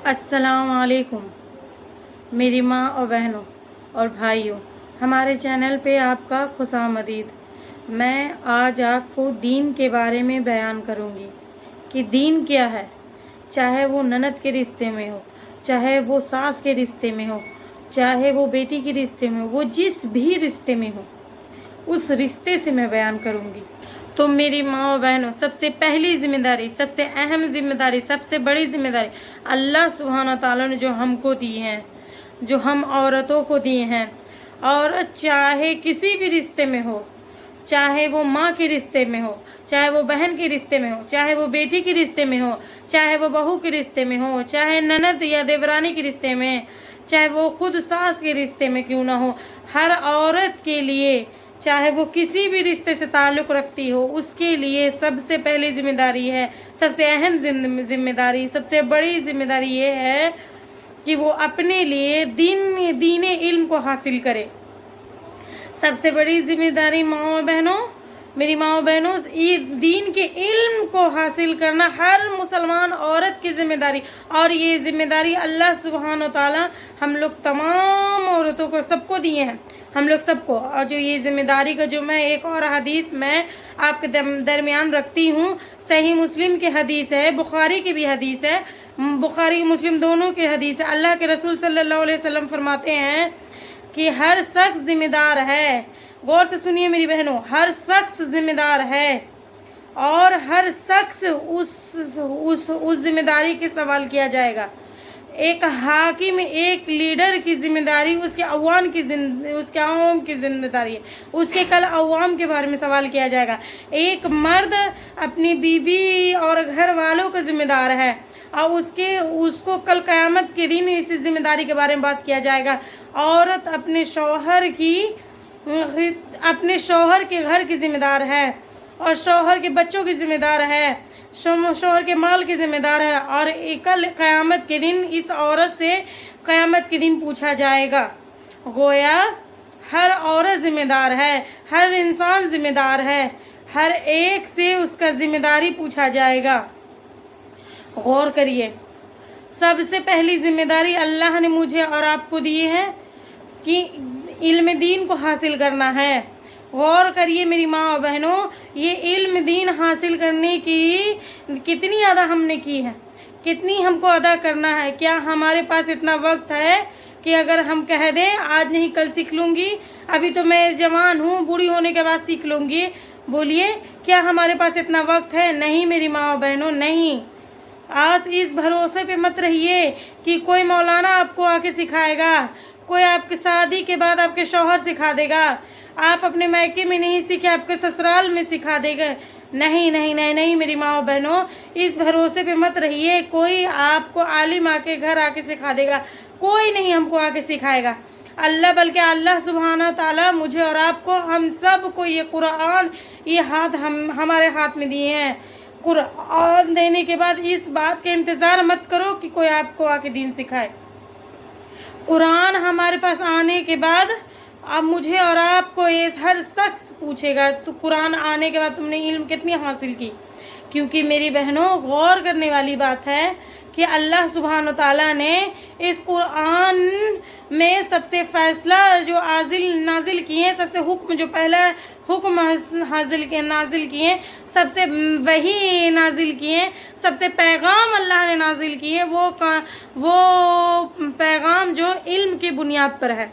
अस्सलाम वालेकुम मेरी माँ और बहनों और भाइयों, हमारे चैनल पे आपका खुशामदीद। मैं आज आपको दीन के बारे में बयान करूँगी कि दीन क्या है। चाहे वो ननद के रिश्ते में हो, चाहे वो सास के रिश्ते में हो, चाहे वो बेटी के रिश्ते में हो, वो जिस भी रिश्ते में हो, उस रिश्ते से मैं बयान करूँगी। तो मेरी माँ और बहनों, सबसे पहली जिम्मेदारी, सबसे अहम जिम्मेदारी, सबसे बड़ी जिम्मेदारी अल्लाह सुब्हान तआला ने जो हमको दी है, जो हम औरतों को दिए हैं। और चाहे किसी भी रिश्ते में हो, चाहे वो माँ के रिश्ते में हो, चाहे वो बहन के रिश्ते में हो, चाहे वो बेटी के रिश्ते में हो, चाहे वो बहू के रिश्ते में हो, चाहे ननद या देवरानी के रिश्ते में, चाहे वो खुद सास के रिश्ते में क्यों ना हो, हर औरत के लिए, चाहे वो किसी भी रिश्ते से ताल्लुक़ रखती हो, उसके लिए सबसे पहली जिम्मेदारी है, सबसे अहम जिम्मेदारी, सबसे बड़ी जिम्मेदारी ये है कि वो अपने लिए दीने इल्म को हासिल करे। सबसे बड़ी जिम्मेदारी माँ बहनों, मेरी माँ बहनों, ये दीन के इल्म को हासिल करना हर मुसलमान औरत की जिम्मेदारी। और ये जिम्मेदारी अल्लाह सुब्हान व तआला हम लोग तमाम औरतों को सबको दिए हैं, हम लोग सबको। और जो ये जिम्मेदारी का जो मैं एक और हदीस मैं आपके दरमियान रखती हूँ, सही मुस्लिम की हदीस है, बुखारी की भी हदीस है, बुखारी मुस्लिम दोनों की हदीस है। अल्लाह के रसूल सल्लल्लाहु अलैहि वसल्लम फरमाते हैं कि हर शख्स जिम्मेदार है। गौर से सुनिए मेरी बहनों, हर शख्स जिम्मेदार है और हर शख्स उस जिम्मेदारी के सवाल किया जाएगा। एक हाकिम, एक लीडर की जिम्मेदारी उसके अवाम की जिम्मेदारी है, उसके कल अवाम के बारे में सवाल किया जाएगा। एक मर्द अपनी बीवी और घर वालों का जिम्मेदार है और उसको कल क़यामत के दिन इस जिम्मेदारी के बारे में बात किया जाएगा। औरत अपने शौहर के घर की जिम्मेदार है और शौहर के बच्चों की जिम्मेदार है, शौहर के माल की जिम्मेदार है। और कल क़यामत के दिन इस औरत से क़यामत के दिन पूछा जाएगा। गोया हर औरत जिम्मेदार है, हर इंसान जिम्मेदार है, हर एक से उसका जिम्मेदारी पूछा जाएगा। गौर करिए, सबसे पहली जिम्मेदारी अल्लाह ने मुझे और आपको दी है कि इल्म दीन को हासिल करना है। गौर करिए मेरी माँ और बहनों, ये इल्म दीन हासिल करने की कितनी अदा हमने की है, कितनी हमको अदा करना है। क्या हमारे पास इतना वक्त है कि अगर हम कह दें आज नहीं कल सीख लूँगी, अभी तो मैं जवान हूँ, बूढ़ी होने के बाद सीख लूँगी, बोलिए क्या हमारे पास इतना वक्त है? नहीं मेरी माँ और बहनों, नहीं। आज इस भरोसे पे मत रहिए कि कोई मौलाना आपको आके सिखाएगा, कोई आपकी शादी के बाद आपके शौहर सिखा देगा, आप अपने मायके में नहीं सीखे आपके ससुराल में सिखा देगा। नहीं नहीं नहीं नहीं मेरी माँ और बहनों, इस भरोसे पे मत रहिए कोई आपको आलिम आके घर आके सिखा देगा, कोई नहीं हमको आके सिखाएगा। अल्लाह, बल्कि अल्लाह सुब्हाना ताला मुझे और आपको, हम सब को ये कुरान, ये हमारे हाथ में दिए हैं। कुरान देने के बाद इस बात का इंतज़ार मत करो कि कोई आपको आके दीन सिखाए। कुरान हमारे पास आने के बाद अब मुझे और आपको ये हर शख्स पूछेगा तो कुरान आने के बाद तुमने इल्म कितनी हासिल की। क्योंकि मेरी बहनों, गौर करने वाली बात है कि अल्लाह सुब्हान व तआला ने इस कुरान में सबसे फैसला जो नाजिल किए, सबसे हुक्म, जो पहला हुक्म नाजिल किए, सबसे वही नाजिल किए, सबसे पैगाम अल्लाह ने नाजिल किए, वो पैगाम जो इल्म की बुनियाद पर है।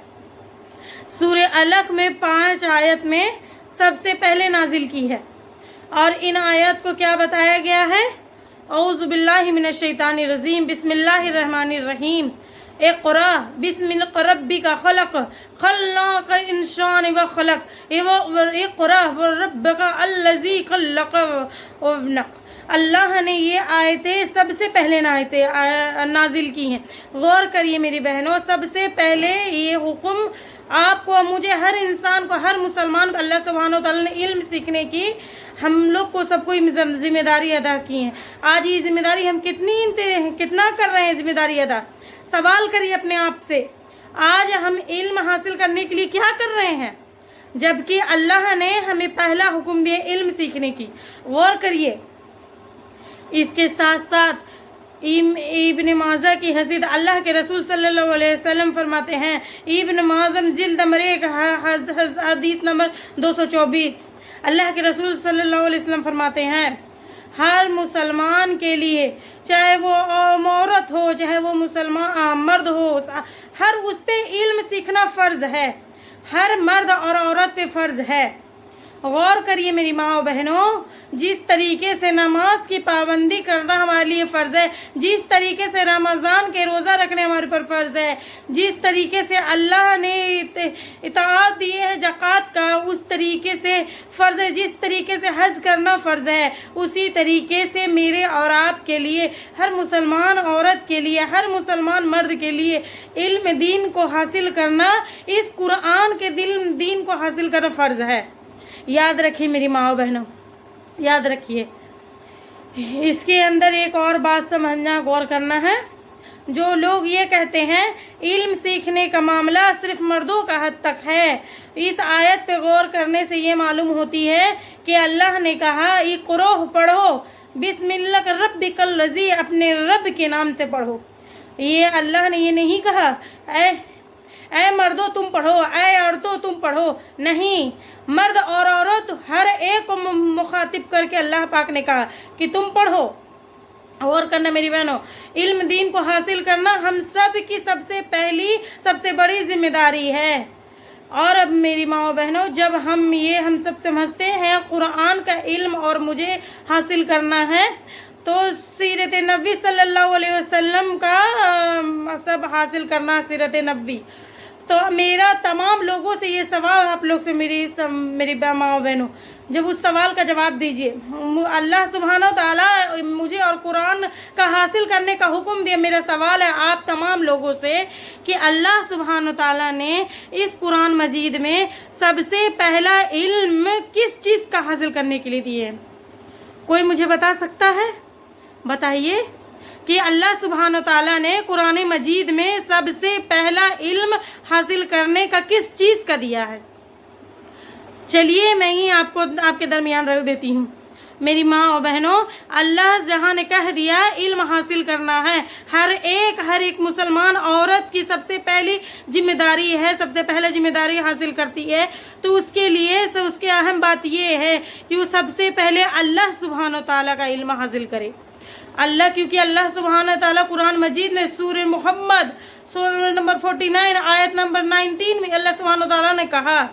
सूरह अलक में 5 आयत में सबसे पहले नाजिल की है। और इन आयत को क्या बताया गया है? औज़ु बिल्लाहि मिनश शैतानिर रजीम, बिस्मिल्लाहिर रहमानिर रहीम, इक़रा बिस्मि रब्बिका खलक़, खल्क़ल इंसान व खलक़, इक़रा व रब्बका अल्लज़ी खल्लक़ वबनक। अल्लाह ने ये आयतें सबसे पहले नाजिल की हैं। गौर करिए मेरी बहनों, सबसे पहले ये हुक्म आपको, मुझे, हर इंसान को, हर मुसलमान को अल्लाह सुब्हानहू तआला ने इल्म सीखने की हम लोग को सबको जिम्मेदारी अदा की है। आज ये जिम्मेदारी हम कितना कर रहे हैं जिम्मेदारी अदा? सवाल करिए अपने आप से, आज हम इल्म हासिल करने के लिए क्या कर रहे हैं, जबकि अल्लाह ने हमें पहला हुक्म दिया इल्म सीखने की। गौर करिए। इसके साथ साथ इब्न माजा की हदीस, अल्लाह के रसूल सल्लल्लाहु अलैहि वसल्लम फरमाते हैं, इब्न माजम जिल्द नंबर 1 हदीस नंबर 224, अल्लाह के रसूल सल्लल्लाहु अलैहि वसल्लम फरमाते हैं, हर मुसलमान के लिए, चाहे वो औरत हो चाहे वो मुसलमान मर्द हो, हर उस पे इल्म सीखना फ़र्ज है, हर मर्द और औरत पे फ़र्ज है। गौर करिए मेरी माँ और बहनों, जिस तरीके से नमाज की पाबंदी करना हमारे लिए फ़र्ज़ है, जिस तरीके से रमज़ान के रोज़ा रखने हमारे पर फ़र्ज़ है, जिस तरीके से अल्लाह ने इताअत दी है ज़कात का, उस तरीके से फ़र्ज़ है, जिस तरीके से हज करना फ़र्ज़ है, उसी तरीके से मेरे और आपके लिए, हर मुसलमान औरत के लिए, हर मुसलमान मर्द के लिए इल्म दीन को हासिल करना, इस कुरान के दीन को हासिल करना फ़र्ज़ है। याद रखिए मेरी माँ और बहनों, याद रखिए। इसके अंदर एक और बात समझना, गौर करना है। जो लोग ये कहते हैं इल्म सीखने का मामला सिर्फ मर्दों का हद तक है, इस आयत पे गौर करने से ये मालूम होती है कि अल्लाह ने कहा इक़रो, पढ़ो, बिस्मिल्लाह रब्बिकल लज़ी, अपने रब के नाम से पढ़ो। ये अल्लाह ने ये नहीं कहा ऐ मर्दों तुम पढ़ो, ऐ औरतों तुम पढ़ो, नहीं, मर्द और औरत हर एक को मुखातिब करके अल्लाह पाक ने कहा कि तुम पढ़ो। और करना मेरी बहनों, इल्म दीन को हासिल करना हम सब की सबसे पहली सबसे बड़ी जिम्मेदारी है। और अब मेरी माँ बहनों, जब हम सब समझते हैं कुरान का इल्म और मुझे हासिल करना है, तो सीरत नबी सल्लल्लाहु अलैहि वसल्लम का सब हासिल करना, सीरत नबी। तो मेरा तमाम लोगों से ये सवाल, आप लोग से मेरी माँ बहनों, जब उस सवाल का जवाब दीजिए। अल्लाह सुब्हानहू तआला मुझे और कुरान का हासिल करने का हुक्म दिया। मेरा सवाल है आप तमाम लोगों से कि अल्लाह सुब्हानहू तआला ने इस कुरान मजीद में सबसे पहला इल्म किस चीज़ का हासिल करने के लिए दिए? कोई मुझे बता सकता है? बताइए कि अल्लाह सुब्हानहू तआला ने कुरान मजीद में सबसे पहला इल्म हासिल करने का किस चीज़ का दिया है? चलिए मैं ही आपको आपके दरमियान रख देती हूँ। मेरी माँ और बहनों, अल्लाह जहाँ ने कह दिया इल्म हासिल करना है, हर एक मुसलमान औरत की सबसे पहली जिम्मेदारी है, सबसे पहले जिम्मेदारी हासिल करती है, तो उसके लिए उसकी अहम बात ये है कि वो सबसे पहले अल्लाह सुब्हानहू तआला का इल्म हासिल करे। अल्लाह, क्योंकि अल्लाह सुब्हानहू तआला कुरान मजीद में सूरह मुहम्मद सूरह नंबर 49 आयत नंबर 19 में अल्लाह सुब्हानहू तआला ने कहा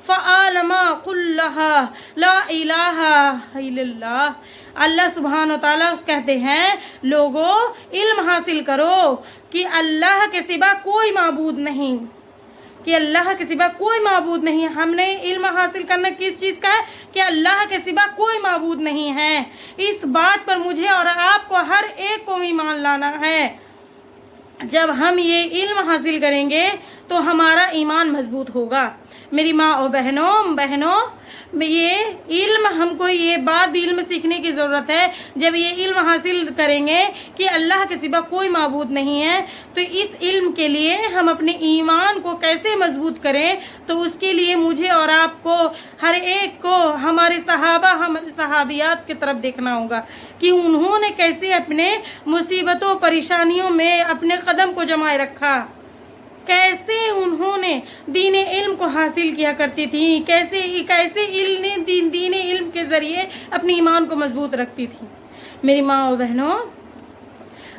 फ़अलमा कुल्लहा ला इलाहा इल्लल्लाह। अल्लाह सुब्हानहू तआला कहते हैं लोगों इल्म हासिल करो कि अल्लाह के सिवा कोई माबूद नहीं, कि अल्लाह के सिवा कोई माबूद नहीं। हमने इल्म हासिल करना किस चीज़ का है? कि अल्लाह के सिवा कोई माबूद नहीं है। इस बात पर मुझे और आपको हर एक को ईमान लाना है। जब हम ये इल्म हासिल करेंगे तो हमारा ईमान मजबूत होगा। मेरी माँ और बहनों, ये इल्म, हमको ये बात भी इल्म सीखने की ज़रूरत है। जब ये इल्म हासिल करेंगे कि अल्लाह के सिवा कोई माबूद नहीं है, तो इस इल्म के लिए हम अपने ईमान को कैसे मजबूत करें, तो उसके लिए मुझे और आपको हर एक को हमारे सहाबियात की तरफ देखना होगा कि उन्होंने कैसे अपने मुसीबतों परेशानियों में अपने कदम को जमाए रखा, कैसे उन्होंने दीन इल्म को हासिल किया करती थी, कैसे दीन इल्म के ज़रिए अपने ईमान को मजबूत रखती थी। मेरी माँ और बहनों,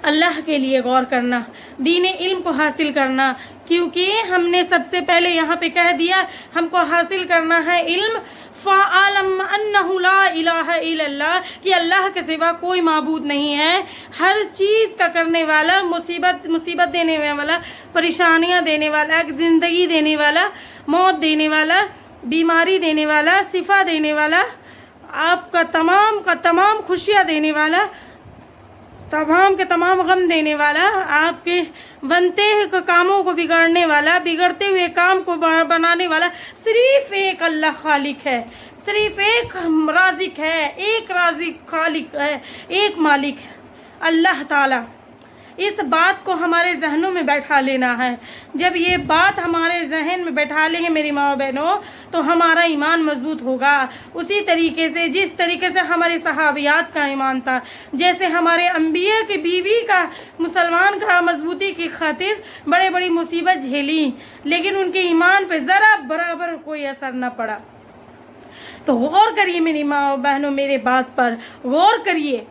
अल्लाह के लिए गौर करना, दीन इल्म को हासिल करना, क्योंकि हमने सबसे पहले यहाँ पे कह दिया हमको हासिल करना है इल्म फ़अलम अन्नहु ला इलाहा इल्लल्लाह, कि अल्लाह के सिवा कोई माबूद नहीं है। हर चीज़ का करने वाला, मुसीबत देने वाला, परेशानियाँ देने वाला, ज़िंदगी देने वाला, मौत देने वाला, बीमारी देने वाला, शिफा देने वाला, आपका तमाम खुशियाँ देने वाला, तमाम के तमाम गम देने वाला, आपके बनते कामों को बिगाड़ने वाला, बिगड़ते हुए काम को बनाने वाला सिर्फ एक अल्लाह खालिक है, सिर्फ एक राज़िक है, एक राज़िक खालिक है, एक मालिक है, अल्लाह ताला। اس بات کو ہمارے ذہنوں میں بیٹھا لینا ہے. جب یہ بات ہمارے ذہن میں بیٹھا لیں گے میری ماں بہنوں تو ہمارا ایمان مضبوط ہوگا. اسی طریقے سے جس طریقے سے ہمارے صحابیات کا ایمان تھا, جیسے ہمارے انبیاء کی بیوی کا مسلمان کا مضبوطی کی خاطر بڑے بڑی مصیبت جھیلی لیکن ان کے ایمان پہ ذرا برابر کوئی اثر نہ پڑا. تو غور کریے میری ماں بہنوں, میرے بات پر غور کریے.